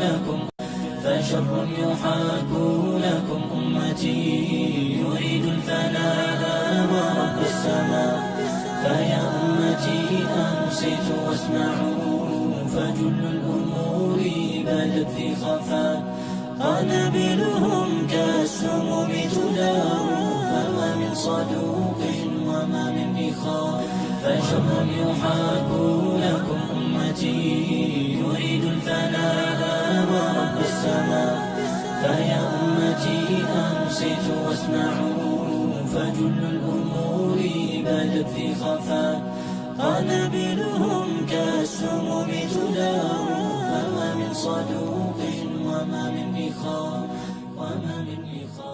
لكم فشر يحاك لكم أمتي يريد الفناء ورب السماء فيا أمتي أنصتوا واسمعوا فجل الأمور بدت في خفاء قنابلهم كالسموم تدار فما من صدوق وما من إخاء فشر يحاك لكم أمتي يريد الفناء ورب السماء فيا أمتي أنصتوا واسمعوا فجل الأمور بدت في خفاء قنابلهم كالسموم تدار فما من صدوق وما من إخاء وما من إخاء.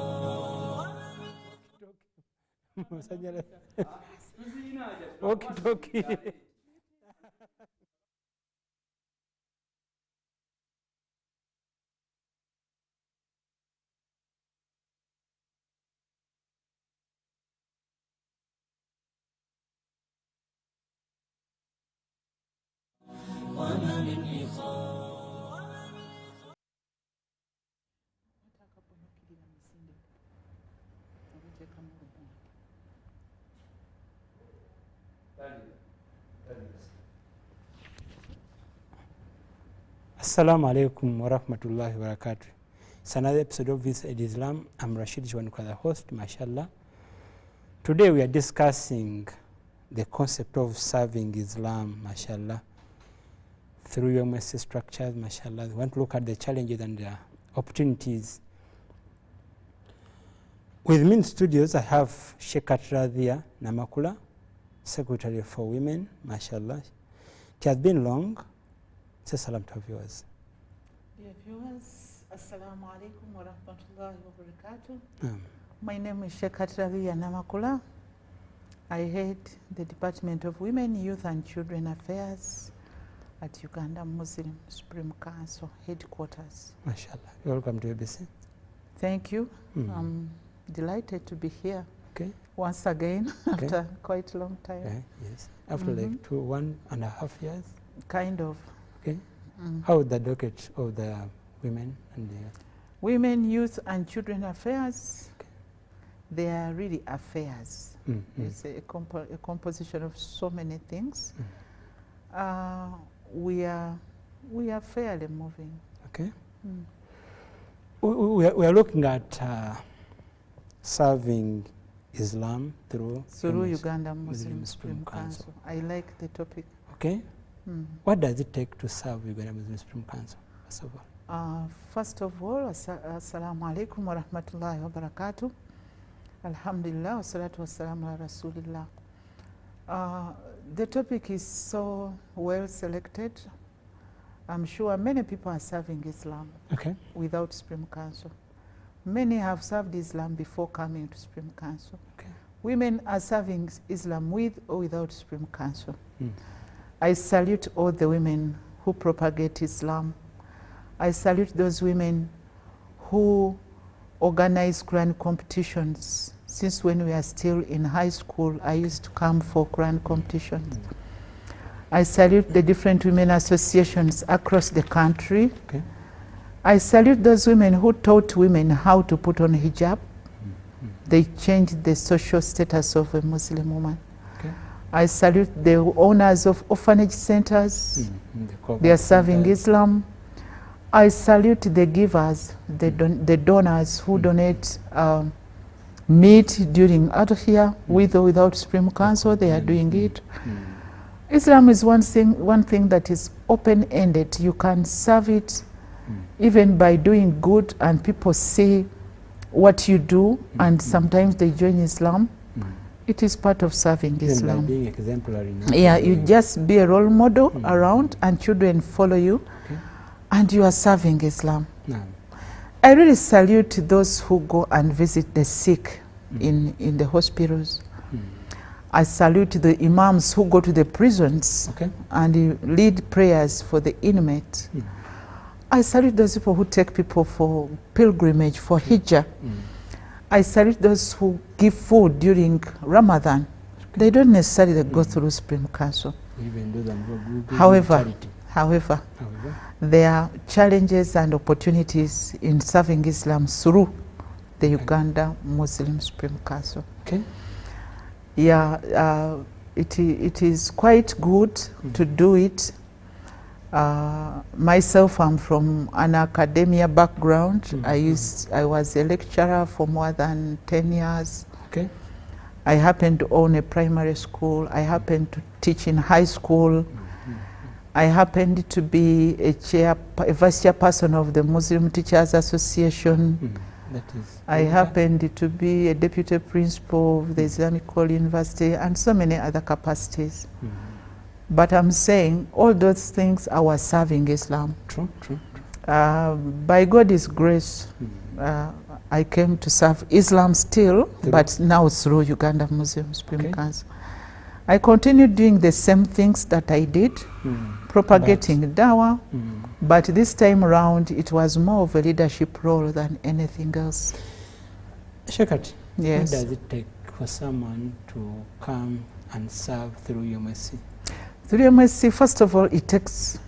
Walkie-talkie. وما من إخاء. Assalamu alaikum wa rahmatullahi wa barakatuh. It's another episode of This Ed Islam. I'm Rashid Jwanuka, the host, mashallah. Today we are discussing the concept of serving Islam, mashallah, through your message structures, mashallah. We want to look at the challenges and the opportunities. With me in studios, I have Sheikhat Radhia Namakula, Secretary for Women, mashallah. It has been long. Say salam to our viewers. Dear viewers, Assalamu alaikum wa rahmatullahi wa barakatuh. My name is Sheikhat Radhia Namakula. I head the Department of Women, Youth and Children Affairs at Uganda Muslim Supreme Council headquarters. MashaAllah. You're welcome to ABC. Thank you. I'm delighted to be here Okay. once again after quite a long time. Yes. After like 1.5 years. Kind of. Okay. How is the docket of the women and the Women, Youth and Children Affairs, they are really affairs. It's a composition of so many things. We are fairly moving. Okay. We are looking at serving Islam through Uganda Muslim Supreme Council. I like the topic. Okay. What does it take to serve Uganda Muslim Supreme Council, first of all? First of all, Assalamu alaikum wa rahmatullahi wa barakatuh. Alhamdulillah, wa salatu wa salamu ala rasulillah. The topic is so well selected. I'm sure many people are serving Islam without Supreme Council. Many have served Islam before coming to Supreme Council. Women are serving Islam with or without Supreme Council. I salute all the women who propagate Islam. I salute those women who organize Quran competitions. Since when we are still in high school, I used to come for Quran competitions. I salute the different women associations across the country. I salute those women who taught women how to put on hijab. They changed the social status of a Muslim woman. I salute the owners of orphanage centers. They are serving Islam. I salute the givers, the donors who donate meat during Adha, with or without Supreme Council. They are doing it. Islam is one thing that is open-ended. You can serve it even by doing good, and people see what you do, and sometimes they join Islam. It is part of serving Islam. Being exemplary. Yeah, you just be a role model around, and children follow you, and you are serving Islam. I really salute those who go and visit the sick in the hospitals. I salute the imams who go to the prisons and lead prayers for the inmates. I salute those people who take people for pilgrimage, for hijrah. I salute those who give food during Ramadan. They don't necessarily go through Supreme Council. Even those However, However, there are challenges and opportunities in serving Islam through the Uganda Muslim Supreme Council. Okay. Yeah, it is quite good to do it. Myself, I'm from an academia background. I was a lecturer for more than 10 years. Okay. I happened to own a primary school. I happened to teach in high school. I happened to be a vice chairperson of the Muslim Teachers Association. That is I happened to be a deputy principal of the Islamic College University and so many other capacities. But I'm saying all those things I was serving Islam. True, true. By God's grace, I came to serve Islam still, but now through Uganda Muslim Supreme Council. I continued doing the same things that I did, propagating dawah, but this time around it was more of a leadership role than anything else. Shekat, Yes. what does it take for someone to come and serve through UMSC? Through UMSC, first of all, it takes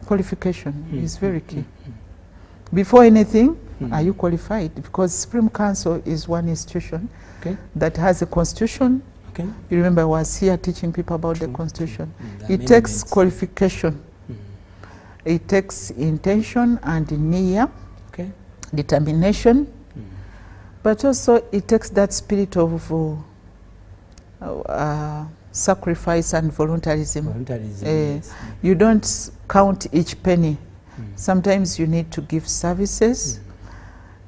qualification. It's very key. Before anything, are you qualified? Because Supreme Council is one institution that has a constitution. Okay. You remember I was here teaching people about the constitution. The It takes amendments. qualification. It takes intention and niyyah, Okay. determination, but also it takes that spirit of sacrifice and voluntarism. Voluntarism, yes. You don't count each penny. Sometimes you need to give services,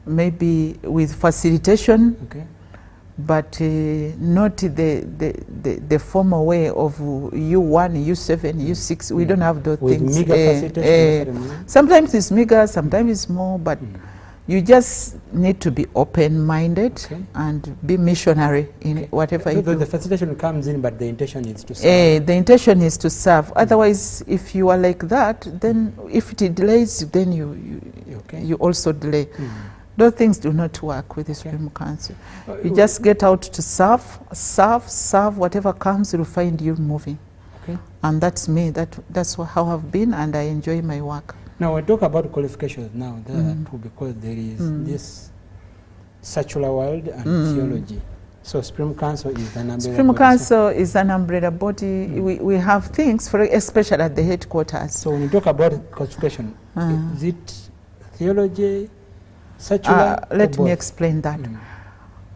maybe with facilitation, Okay. but not the formal way of U1, U7, U6. We don't have those With things. meager facilitation, Sometimes it's meager, sometimes it's more, but you just need to be open-minded and be missionary in whatever you So do. the facilitation comes in, but the intention is to serve. The intention is to serve. Otherwise, if you are like that, then if it delays, then you also delay. Those things do not work with the Supreme Council. You just get out to serve, whatever comes will find you moving. Okay. And that's me. That's how I've been, and I enjoy my work. Now we talk about qualifications now, too, because there is this secular world and theology. So Supreme Council is an umbrella Supreme body. Council is an umbrella body. We have things, especially at the headquarters. So when you talk about qualification, is it theology, secular? Let me explain that.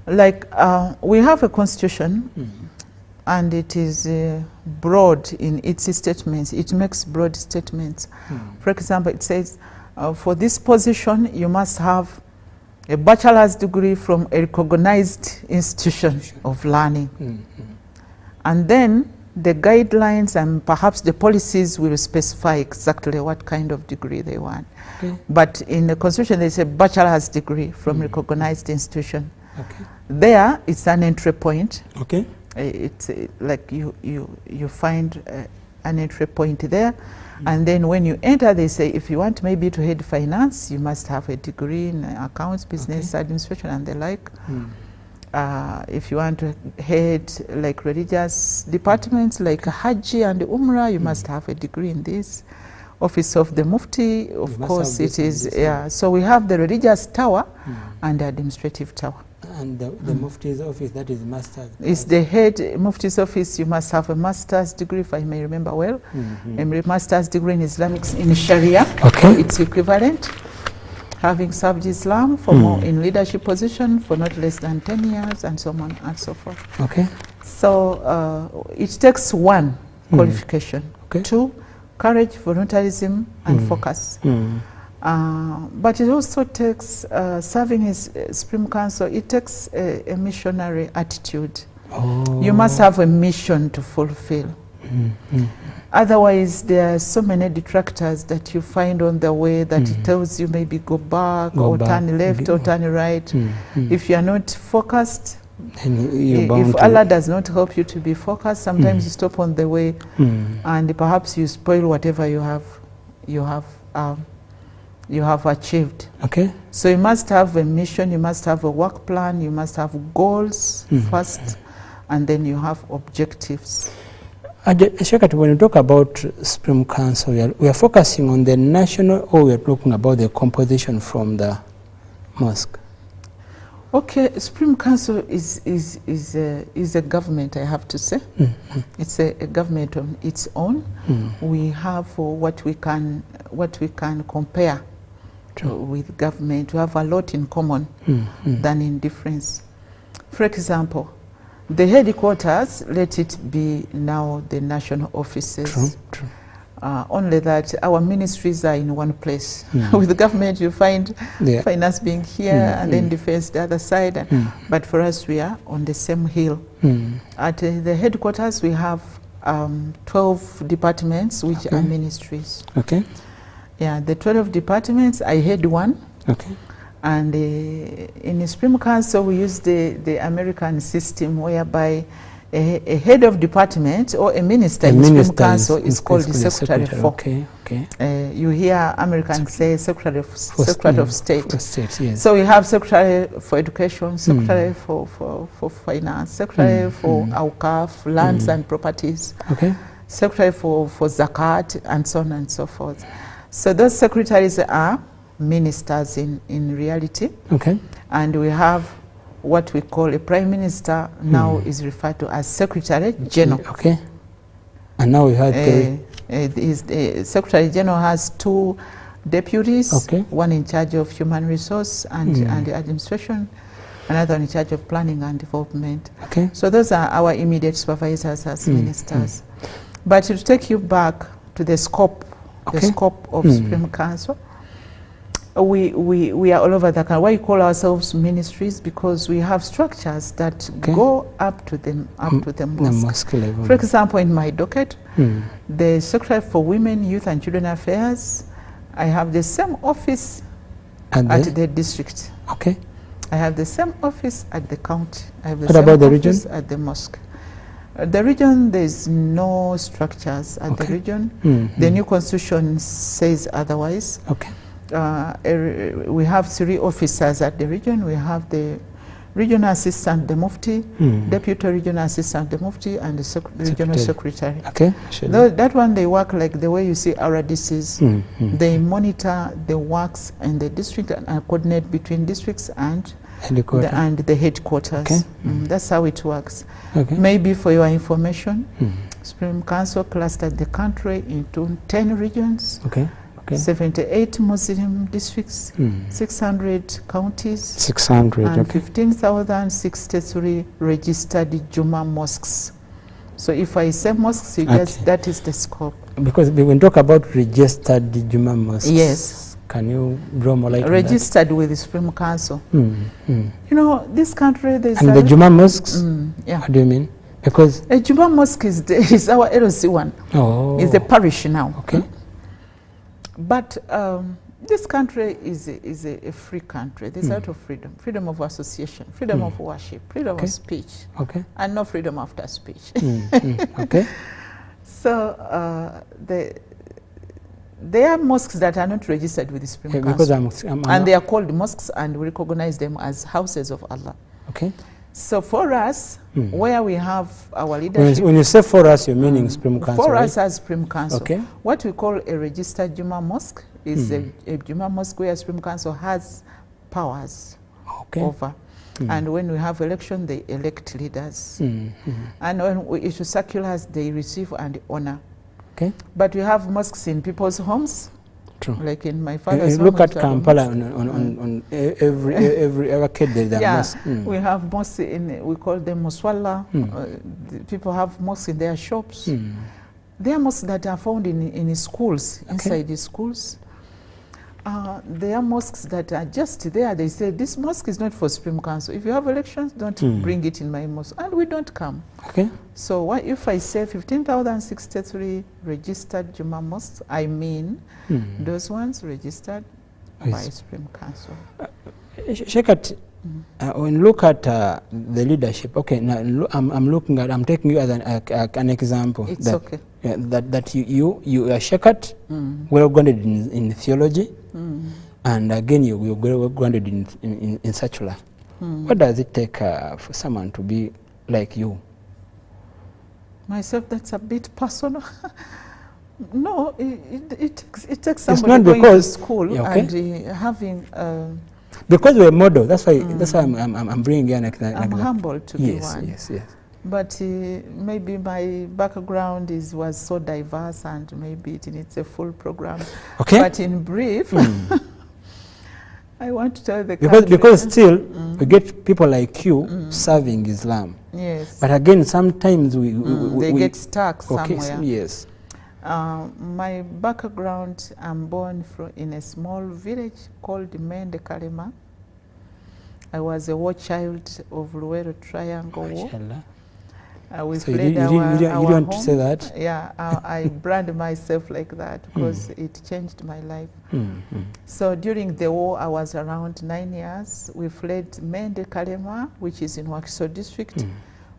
Like we have a constitution, and it is broad in its statements. It makes broad statements. For example, it says, for this position, you must have a bachelor's degree from a recognized institution of learning. And then the guidelines and perhaps the policies will specify exactly what kind of degree they want. But in the constitution, there's a bachelor's degree from recognized institution. There, it's an entry point. Okay. It's like you find an entry point there, and then when you enter, they say if you want maybe to head finance, you must have a degree in accounts, business administration, and the like. If you want to head like religious departments like Hajj and Umrah, you must have a degree in this. Office of the Mufti, of course, it is. So we have the religious tower and the administrative tower. And the Mufti's office, that is master's. It's the head Mufti's office. You must have a master's degree, if I may remember well. A master's degree in Islamic in Sharia. It's equivalent. Having served Islam for more in leadership position for not less than 10 years, and so on and so forth. So it takes one qualification, two, courage, voluntarism, and focus. But it also takes, serving as Supreme Council, it takes a missionary attitude. You must have a mission to fulfill. Otherwise, there are so many detractors that you find on the way that it tells you maybe go back, or turn left, or turn right. If you are not focused, if Allah does not help you to be focused, sometimes you stop on the way, and perhaps you spoil whatever you have achieved. So you must have a mission, you must have a work plan, you must have goals first, and then you have objectives. Shekat, when you talk about Supreme Council, we are focusing on the national, or we are talking about the composition from the mosque? Okay, Supreme Council is a government, I have to say. It's a government on its own. We have what we can compare with government. We have a lot in common than in difference. For example, the headquarters, let it be now the national offices. True. Only that our ministries are in one place. With the government, you find finance being here and then defense the other side. But for us, we are on the same hill. At the headquarters, we have 12 departments, which are ministries. Okay. Yeah, the 12 departments, I head one. Okay. And in the Supreme Council, we use the American system whereby a head of department or a minister in the Supreme Council is called the Secretary for. Okay. You hear Americans say Secretary of State. Yes. So we have Secretary for Education, Secretary for Finance, Secretary for Awqaf, Lands and Properties, Secretary for Zakat, and so on and so forth. So those secretaries are ministers in reality. Okay. And we have what we call a Prime Minister, now is referred to as Secretary General. Okay. And now we have the Secretary General has 2 deputies, one in charge of human resource and the administration, another in charge of planning and development. Okay. So those are our immediate supervisors as ministers. But to take you back to the scope, of Supreme Council, we are all over the country. Why we call ourselves ministries? Because we have structures that go up to the mosque level. For example, in my docket, the Secretary for Women, Youth and Children Affairs, I have the same office at the district. Okay. I have the same office at the county. I have the same office at the mosque. The region, there's no structures at the region. The new constitution says otherwise. Okay. We have 3 officers at the region. We have the regional assistant, the Mufti, deputy regional assistant, the Mufti, and the regional secretary. Okay. That one, they work like the way you see RDCs. They monitor the works in the district and coordinate between districts and the headquarters. Okay. That's how it works. Okay. Maybe for your information, Supreme Council clustered the country into 10 regions. Okay. 78 Muslim districts, 600 counties, and 15,063 registered Juma mosques. So if I say mosques, that is the scope. Because when we talk about registered Juma mosques, yes, can you draw more light on that? Registered with the Supreme Council. You know, this country, there's the Juma mosques. What do you mean? Because a Juma mosque is our LC one. Oh, it's the parish now. Okay. But this country is a free country. There's a lot of freedom. Freedom of association, freedom of worship, freedom of speech, and no freedom after speech. Okay. So there are mosques that are not registered with the Supreme Council. And they are called mosques, and we recognize them as houses of Allah. Okay. So for us, where we have our leadership... When you say for us, you're meaning Supreme Council, for us as Supreme Council, what we call a registered Juma mosque is a Juma mosque where Supreme Council has over. And when we have election, they elect leaders. And when we issue circulars, they receive and honor. Okay. But we have mosques in people's homes. True. Like in my father's home. Look at Kampala on every arcade there. Yeah, we have mosques we call them Moswala. People have mosques in their shops. There are mosques that are found in schools, inside the schools. There are mosques that are just there. They say, this mosque is not for Supreme Council. If you have elections, don't bring it in my mosque. And we don't come. Okay. So what if I say 15,063 registered Juma mosques, I mean those ones registered by Supreme Council. Shekat, when you look at the leadership, now I'm taking you as an example. It's that, that you are Shekat, well grounded in theology, and again you're well grounded in secular. What does it take for someone to be like you? Myself, that's a bit personal. No, it takes It's somebody not going to because- school Yeah, okay. and having. Because we're a model, that's why I'm bringing in like that. I'm like that. humbled to be Yes, one. yes, yes. But maybe my background was so diverse, and maybe it needs a full program. Okay. But in brief, I want to tell the Because country. still we get people like you serving Islam, Yes. but again sometimes They get stuck okay, somewhere. yes. My background, I'm born in a small village called Mende Kalema. I was a war child of Luwero Triangle War. Mashallah. We So you fled didn't- you our didn't want to home. say that? Yeah, I brand myself like that because it changed my life. So during the war, I was around 9 years. We fled Mende Kalema, which is in Wakiso district.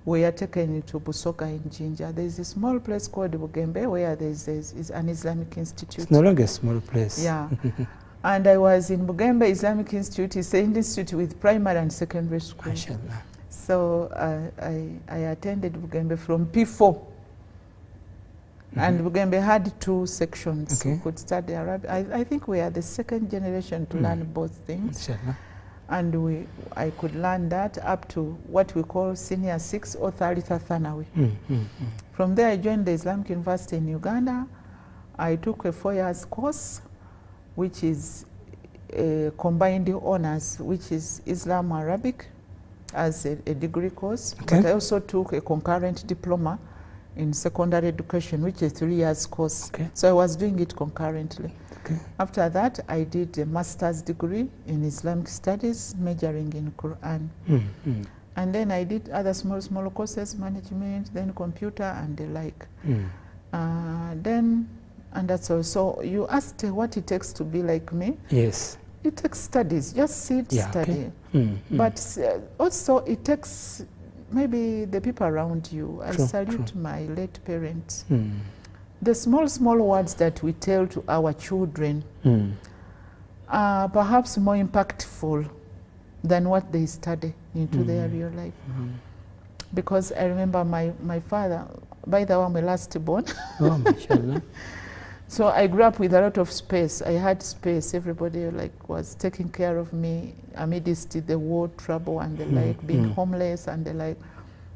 We are taken to Busoga in Jinja. There is a small place called Bugembe where there is an Islamic institute. It's no longer a small place. Yeah. And I was in Bugembe Islamic Institute. It's an institute with primary and secondary school. Mashallah. So I attended Bugembe from P4. And Bugembe had 2 sections. Okay. We could study Arabic. I think we are the second generation to learn both things. Mashallah. And I could learn that up to what we call senior 6 or Thalitha Thanawi. From there, I joined the Islamic University in Uganda. I took a 4 years course, which is combined honors, which is Islam Arabic as a degree course. Okay. But I also took a concurrent diploma in secondary education, which is a 3 years course. Okay. So I was doing it concurrently. Okay. After that, I did a master's degree in Islamic studies, majoring in Quran. And then I did other small courses, management, then computer and the like. And that's all. So you asked what it takes to be like me. Yes. It takes studies, just sit, Yeah, study. okay. But also it takes maybe the people around you. I True, salute my late parents. Mm. The small words that we tell to our children are perhaps more impactful than what they study into their real life. Because I remember my father, by the way, I'm a last born. Oh, mashallah. So I grew up with a lot of space. I had space. Everybody was taking care of me amidst the war trouble and the like, being homeless and the like.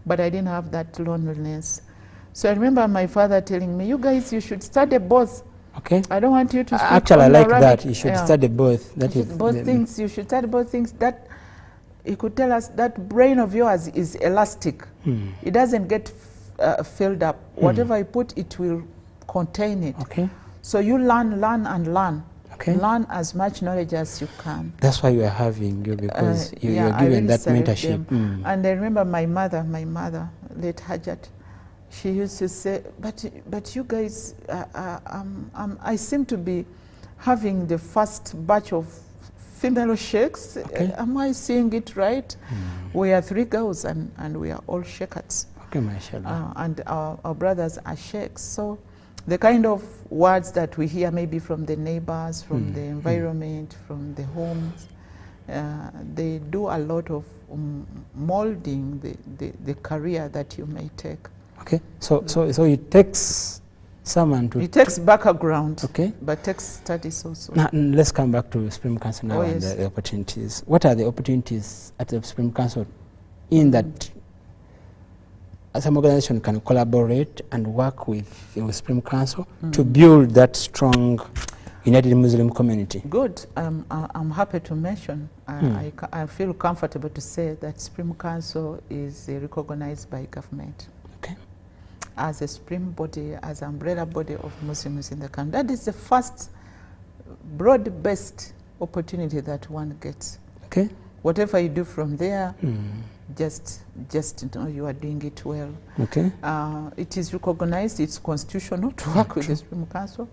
But I didn't have that loneliness. So I remember my father telling me, "You guys, you should study both. Okay. I don't want you to speak Actually, I only like Arabic." that. You should Yeah. study both. That You is should both things. You should study both things. That he could tell us that brain of yours is elastic. It doesn't get filled up. Whatever you put, it will contain it. Okay. So you learn and learn. Okay. Learn as much knowledge as you can. That's why we are having you, because Yeah, you're I given really that salute mentorship. them. And I remember my mother, late Hajat, she used to say, but you guys, I seem to be having the first batch of female sheikhs. Okay. Am I seeing it right? We are 3 girls and we are all sheikhs. Okay, mashallah. And our brothers are sheikhs. So the kind of words that we hear maybe from the neighbors, from the environment, from the homes, they do a lot of molding the career that you may take. Okay. So it takes someone to. It takes background, Okay. but takes studies also. Now, let's come back to Supreme Council now Oh, and yes. the opportunities. What are the opportunities at the Supreme Council in that some organization can collaborate and work with the Supreme Council to build that strong United Muslim community? Good. I'm happy to mention. I feel comfortable to say that Supreme Council is recognized by government. Okay. As a supreme body, as an umbrella body of Muslims in the country. That is the first broad-based opportunity that one gets. Okay. Whatever you do from there, just know you are doing it well. Okay. It is recognized, it's constitutional to work with the Supreme Council.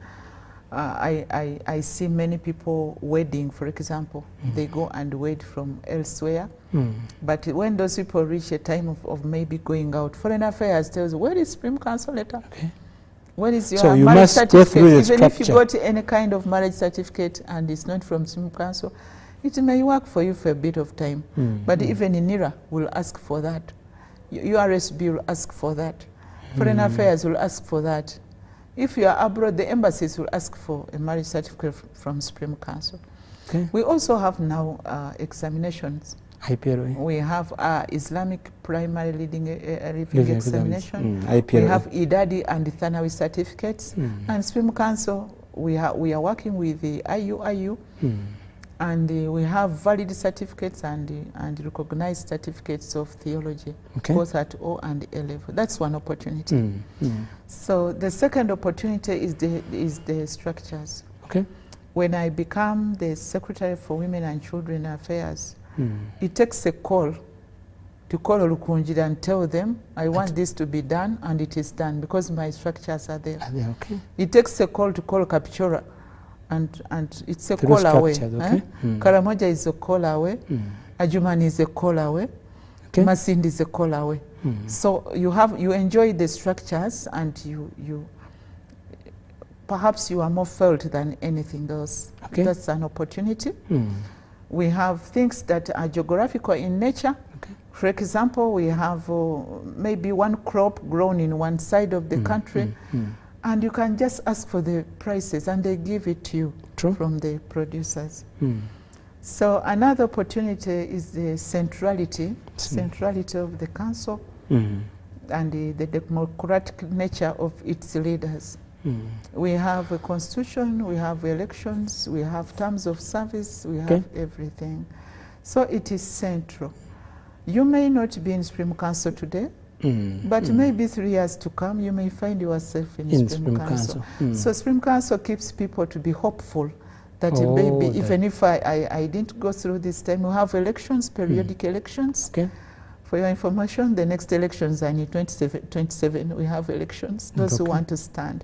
I see many people wedding, for example. They go and wed from elsewhere. But when those people reach a time of maybe going out, Foreign Affairs tells, where is Supreme Council letter? Okay. Where is your So you marriage must go certificate? through the Even if you structure. got any kind of marriage certificate and it's not from Supreme Council, it may work for you for a bit of time. But even INIRA will ask for that. URSB will ask for that. Foreign Affairs will ask for that. If you are abroad, the embassies will ask for a marriage certificate from Supreme Council. Okay. We also have now examinations. IPLA. We have Islamic primary leading Living examination. IPLA. We have IDADI and Thanawi certificates. And Supreme Council, we are working with the IUIU, and we have valid certificates and recognized certificates of theology, both at O and A level. That's one opportunity. So the second opportunity is the structures. Okay. When I become the Secretary for Women and Children Affairs, it takes a call to call Olukunjira and tell them, I want this to be done, and it is done, because my structures are there. Okay. It takes a call to call Kapchora, and it's a call away. Okay. Karamoja is a call away. Ajumani is a call away. Okay. Masindi is a call away. So you enjoy the structures, and you perhaps you are more felt than anything else. Okay. That's an opportunity. We have things that are geographical in nature. Okay. For example, we have maybe one crop grown in one side of the country, and you can just ask for the prices, and they give it to you from the producers. So another opportunity is the centrality of the council and the democratic nature of its leaders. We have a constitution, we have elections, we have terms of service, we have everything. So it is central. You may not be in Supreme Council today, but maybe 3 years to come, you may find yourself in Supreme Council. So Supreme Council keeps people to be hopeful that maybe even if I didn't go through this time, we have elections, periodic elections. Okay. For your information, the next elections are in 2027. We have elections, those who want to stand.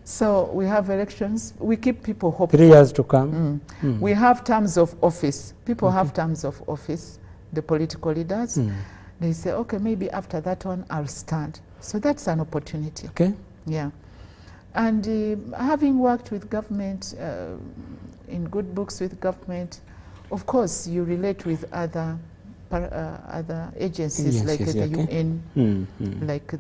So we have elections. We keep people hopeful. 3 years to come. We have terms of office. People have terms of office, the political leaders. They say, okay, maybe after that one, I'll stand. So that's an opportunity. Okay. Yeah. And having worked with government, in good books with government, of course, you relate with other agencies, like the UN, like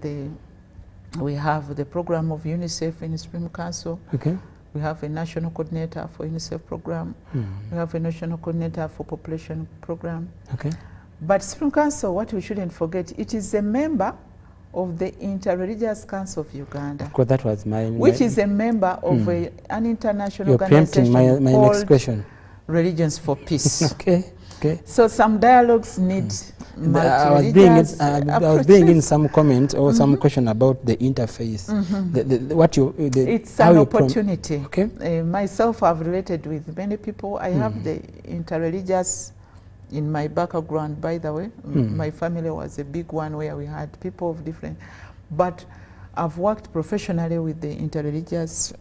we have the program of UNICEF in the Supreme Council. Okay. We have a national coordinator for UNICEF program. We have a national coordinator for population program. Okay. But Supreme Council, what we shouldn't forget, it is a member of the Interreligious Council of Uganda. Because that was which is a member of an international organization my next question. Religions for Peace. Okay. Okay. So some dialogues need I was being in some comment or some question about the interface. It's an opportunity. Okay. Myself, I've related with many people. I have the interreligious in my background, by the way. My family was a big one where we had people of different, but I've worked professionally with the interreligious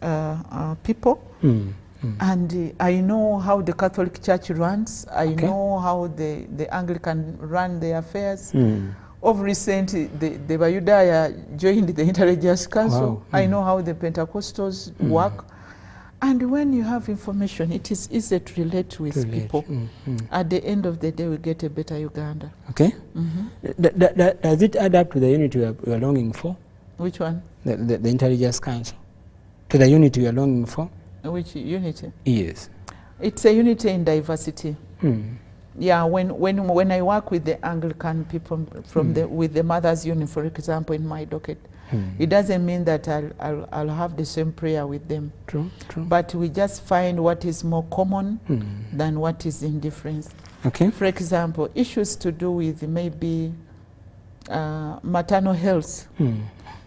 people. And I know how the Catholic Church runs. I know how the Anglican run their affairs. Of recent, the Bayudaya joined the Interreligious Council. Wow. I know how the Pentecostals work. And when you have information, it is easy to relate with people. At the end of the day, we get a better Uganda. Okay. Does it add up to the unity we are longing for? Which one? The Interreligious Council. To the unity we are longing for? Which unity? Yes. It's a unity in diversity. Yeah, when I work with the Anglican people from with the Mothers Union, for example, in my docket, it doesn't mean that I'll have the same prayer with them. True. But we just find what is more common than what is in difference. Okay. For example, issues to do with maybe maternal health.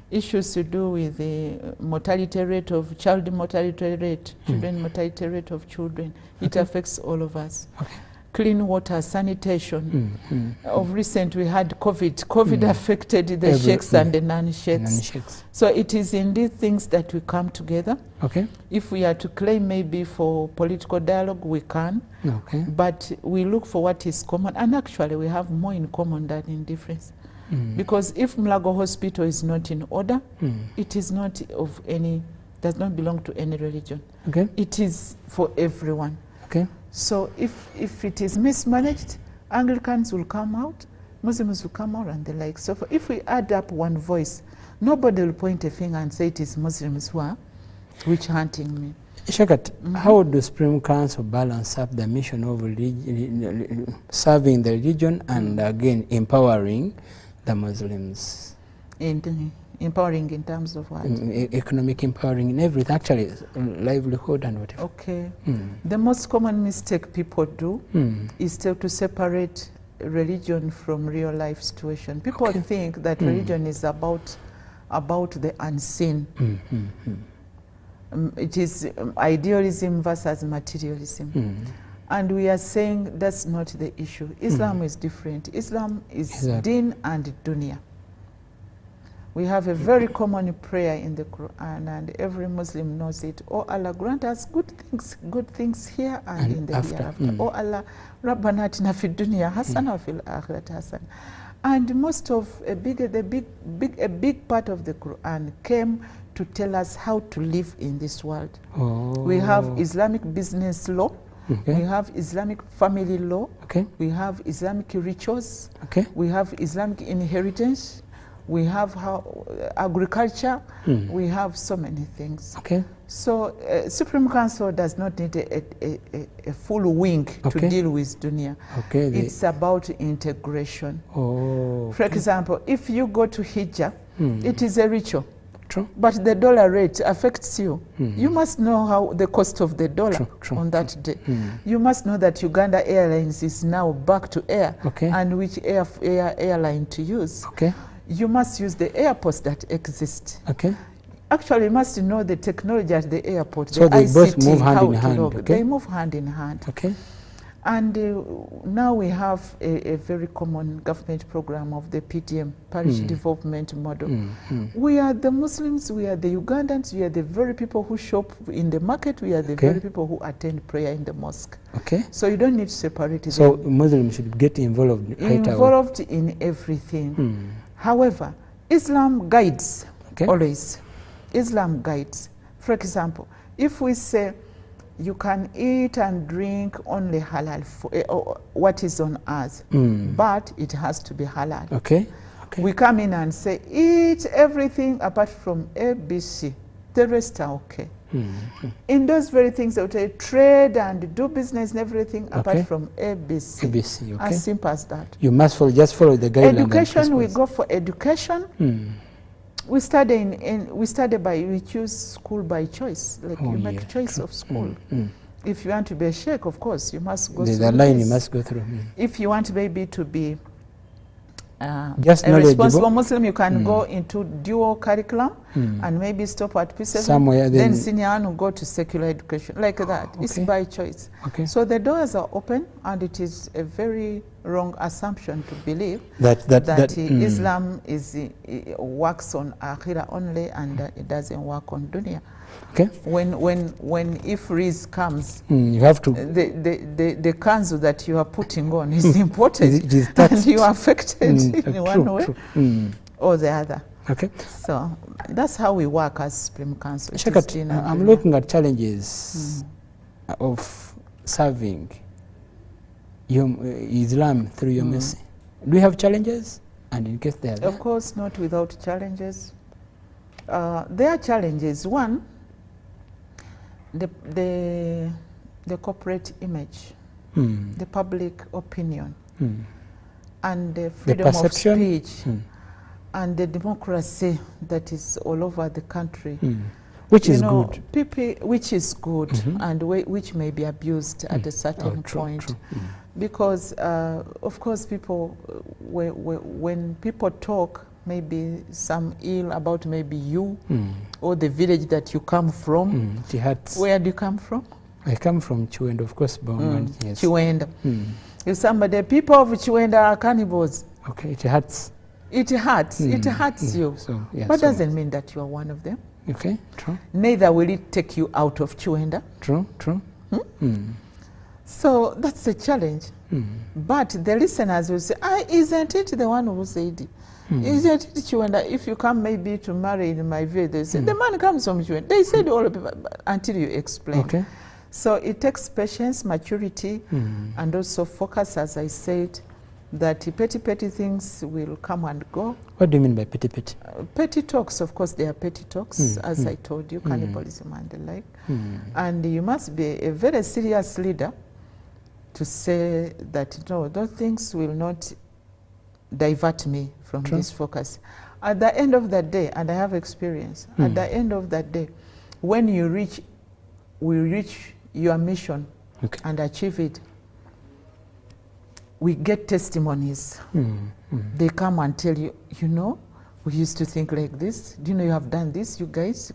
Issues to do with the mortality rate of child mortality rate, children mortality rate of children. It affects all of us. Okay. Clean water, sanitation. Of recent, we had COVID. COVID affected the sheikhs and the non-sheikhs. So it is in these things that we come together. Okay. If we are to claim maybe for political dialogue, we can. Okay. But we look for what is common. And actually, we have more in common than in difference. Because if Mulago Hospital is not in order, it is not of any, does not belong to any religion. Okay. It is for everyone. Okay. So if it is mismanaged, Anglicans will come out, Muslims will come out and the like. So if we add up one voice, nobody will point a finger and say it is Muslims who are witch hunting me. Shakat, how do Supreme Council balance up the mission of serving the religion and again empowering the Muslims? Empowering in terms of what? Economic empowering in everything, actually, livelihood and whatever. Okay. The most common mistake people do is to separate religion from real life situation. People think that religion is about the unseen. It is idealism versus materialism. And we are saying that's not the issue. Islam is different. Islam is deen and dunya. We have a very common prayer in the Quran, and every Muslim knows it. Oh Allah, grant us good things here and in the hereafter. Oh Allah, Rabbana atina fid dunya hasana wa fil akhirati hasana. And most of a big part of the Quran came to tell us how to live in this world. We have Islamic business law. We have Islamic family law. We have Islamic rituals. We have Islamic inheritance. We have agriculture. We have so many things. So Supreme Council does not need a full wing to deal with dunya. It's about integration. For example, if you go to Hijjah, it is a ritual. But the dollar rate affects you. You must know how the cost of the dollar on that day. You must know that Uganda Airlines is now back to air and which airline to use. You must use the airports that exist. Actually, you must know the technology at the airport. So the they ICT, both move hand in hand. They move hand in hand. And now we have a very common government program of the PDM, Parish Development Model. We are the Muslims, we are the Ugandans, we are the very people who shop in the market, we are the very people who attend prayer in the mosque. So you don't need to separate them. So Muslims should get involved in everything. However, Islam guides always. Islam guides. For example, if we say you can eat and drink only halal, for, what is on us, but it has to be halal. We come in and say, eat everything apart from A, B, C. The rest are okay. In those very things, they will tell you, trade and do business and everything apart from A, B, C. As simple as that. You must just follow the guidelines. Education, we go for education. We we choose school by choice. Like you make choice of school. If you want to be a sheikh, of course, you must go through. There's a line you must go through. If you want maybe to be just a responsible Muslim, you can go into dual curriculum and maybe stop at P7. Somewhere then senior will go to secular education, like that. It's by choice. So the doors are open, and it is a very wrong assumption to believe that Islam works on akhirah only and it doesn't work on dunya. When if risk comes, you have to the kanzu that you are putting on is important, and you are affected in one way or the other. So that's how we work as Supreme Council. I'm looking at challenges of serving Islam through your mercy. Do you have challenges? And in case they are there? Of course, not without challenges. There are challenges. One, the corporate image, the public opinion, and the freedom of speech, and the democracy that is all over the country. Which is good. Which is good, and which may be abused at a certain point. Because, of course, people, when people talk, maybe some ill about maybe you or the village that you come from. Where do you come from? I come from Chiwenda, of course. Yes. Chiwenda. If somebody, people of Chiwenda are cannibals. It hurts. It hurts. It hurts you. So, but doesn't mean that you are one of them. True. Neither will it take you out of Chiwenda. True. So that's a challenge. But the listeners will say, isn't it the one who said, isn't it Chiwenda? If you come maybe to marry in my village, they say, the man comes from Chiwenda. They said all of it until you explain. So it takes patience, maturity, and also focus, as I said, that petty things will come and go. What do you mean by petty? Petty talks, of course, they are petty talks, as I told you, cannibalism and the like. And you must be a very serious leader to say that, no, those things will not divert me from this focus. At the end of that day, and I have experience, at the end of that day, when we reach your mission and achieve it, we get testimonies. They come and tell you, you know, we used to think like this. Do you know you have done this, you guys?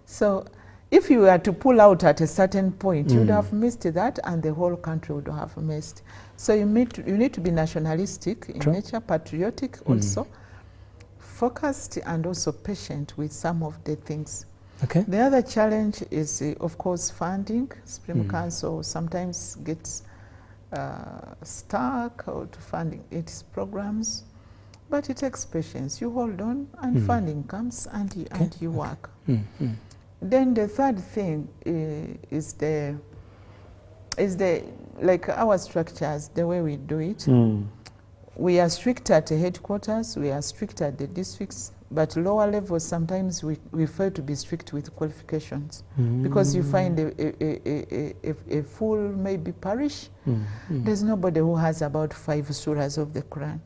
So if you were to pull out at a certain point, you would have missed that, and the whole country would have missed. So you need to be nationalistic in nature, patriotic also, focused, and also patient with some of the things. The other challenge is, of course, funding. Supreme Council sometimes gets stuck or to funding its programs, but it takes patience. You hold on, and funding comes, and you work. Then the third thing is the like our structures, the way we do it. We are strict at the headquarters, we are strict at the districts, but lower levels sometimes we fail to be strict with qualifications, because you find a full maybe parish, there's nobody who has about 5 surahs of the Quran.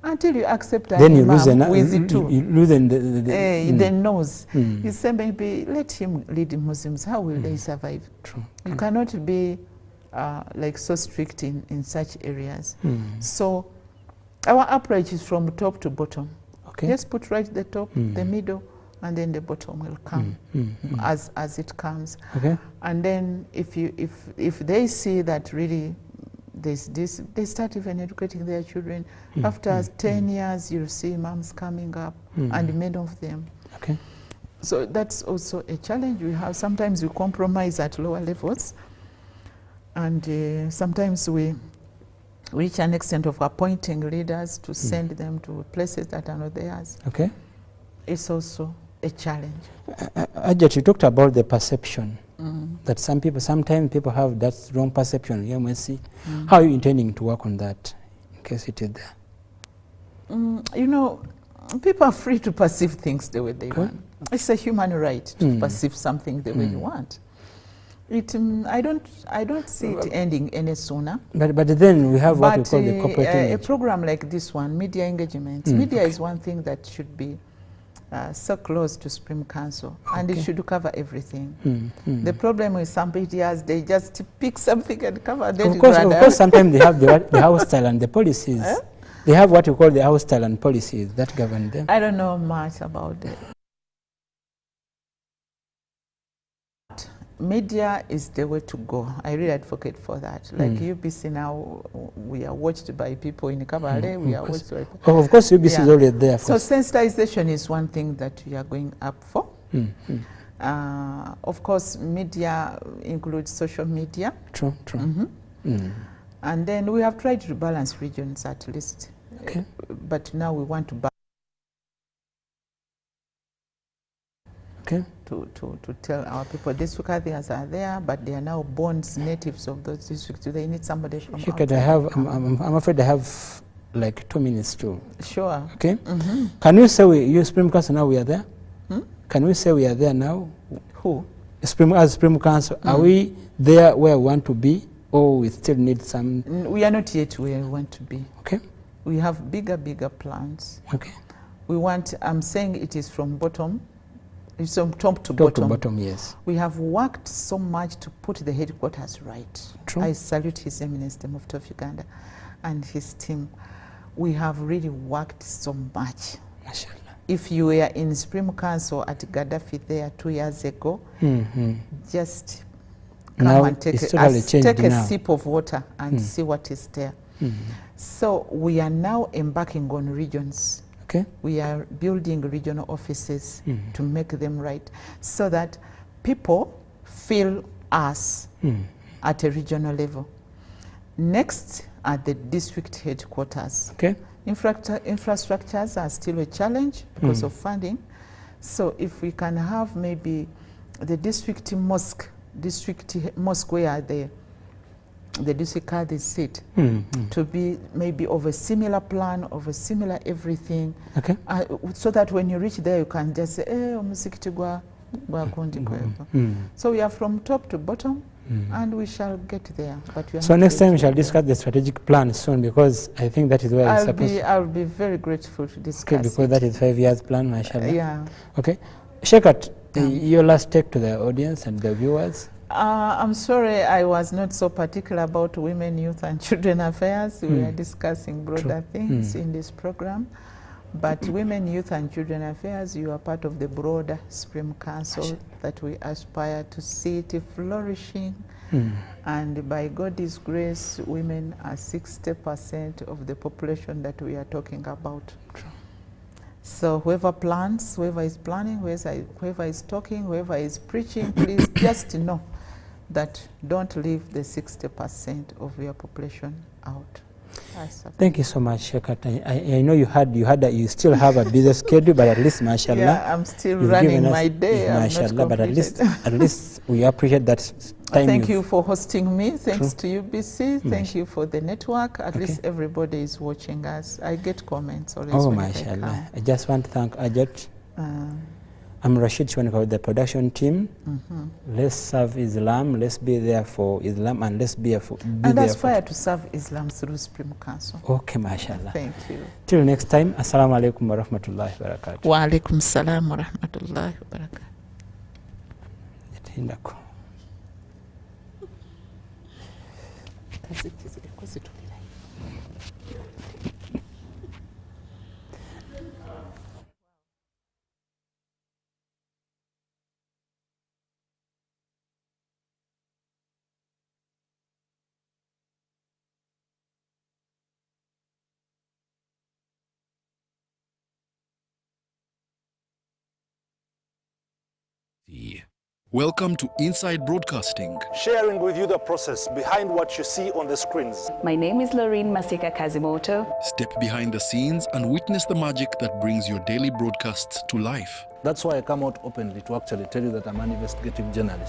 Until you accept an imam with two, you lose the nose. You say, maybe let him lead Muslims, how will they survive? You cannot be like so strict in such areas. So our approach is from top to bottom. Just put right the top, the middle, and then the bottom will come as it comes. And then if they see that really there's this, they start even educating their children. After 10 years, you'll see imams coming up, and many of them. So that's also a challenge we have. Sometimes we compromise at lower levels, and sometimes we reach an extent of appointing leaders to send them to places that are not theirs. It's also a challenge. Ajat, you talked about the perception that sometimes people have that wrong perception. How are you intending to work on that, in case it is there? You know, people are free to perceive things the way they want. It's a human right to perceive something the way you want. I don't see it ending any sooner. But then we have what we call the corporate image. A program like this one, media engagement. Media is one thing that should be so close to Supreme Council, and it should cover everything. The problem with some medias, they just pick something and cover. Of course, sometimes they have the house style and the policies. They have what we call the house style and policies that govern them. I don't know much about it. Media is the way to go. I really advocate for that. Like UBC now, we are watched by people in Kabale, we are watched by people. Oh, of course, UBC is already there. So sensitization is one thing that we are going up for. Of course, media includes social media. True. And then we have tried to balance regions at least. But now we want to balance. To tell our people these Sukathians are there, but they are now born natives of those districts. They need somebody from outside. I'm afraid I have like 2 minutes too. Sure. Can you say you Supreme Council now we are there? Can we say we are there now? Who? As Supreme Council, are we there where we want to be, or we still need some? We are not yet where we want to be. We have bigger plans. We want, I'm saying it is from bottom. It's from top to bottom. Yes. We have worked so much to put the headquarters right. I salute His Eminence the Mufti of Uganda and his team. We have really worked so much. Mashallah. If you were in Supreme Council at Gaddafi there 2 years ago, just come now and take a sip of water and see what is there. So we are now embarking on regions. We are building regional offices to make them right, so that people feel us at a regional level. Next, at the district headquarters. Infrastructures are still a challenge because of funding. So if we can have maybe the district mosque where the district Kadhi seat Mm-hmm. to be maybe of a similar plan, of a similar everything, Okay. so that when you reach there you can just say, omusikiti gwa kundi kwevo. So we are from top to bottom, and we shall get there. But we are So not next time we yet shall there. discuss the strategic plan soon, because I think that is where it's supposed I'll be very grateful to discuss okay, because that is 5 years plan, mashallah. yeah. Okay. Shekat, your last take to the audience and the viewers. I'm sorry I was not so particular about women, youth and children affairs. We are discussing broader things in this program. But women, youth and children affairs, you are part of the broader Supreme Council that we aspire to see it flourishing. And by God's grace, women are 60% of the population that we are talking about. So whoever plans, whoever is planning, whoever is talking, whoever is preaching, please just know that don't leave the 60% of your population out. Thank you so much, Shekat. I know you still have a busy schedule, but at least, mashallah. Yeah, I'm still running my day. Mashallah, but at least we appreciate that time. Thank you for hosting me. Thanks to UBC. Thank you for the network. At least everybody is watching us. I get comments always. Oh, when mashallah. I just want to thank Ajat. I'm Rashid Chwanika with the production team. Let's serve Islam. Let's be there for Islam, and let's be for. And aspire to serve Islam through Supreme Council. Okay, mashallah. Thank you. Till next time, assalamu alaikum wa rahmatullahi wa barakatuh. Wa alaikum salam wa rahmatullahi wa barakatuh. Welcome to Inside Broadcasting. Sharing with you the process behind what you see on the screens. My name is Loreen Masika Kazimoto. Step behind the scenes and witness the magic that brings your daily broadcasts to life. That's why I come out openly to actually tell you that I'm an investigative journalist.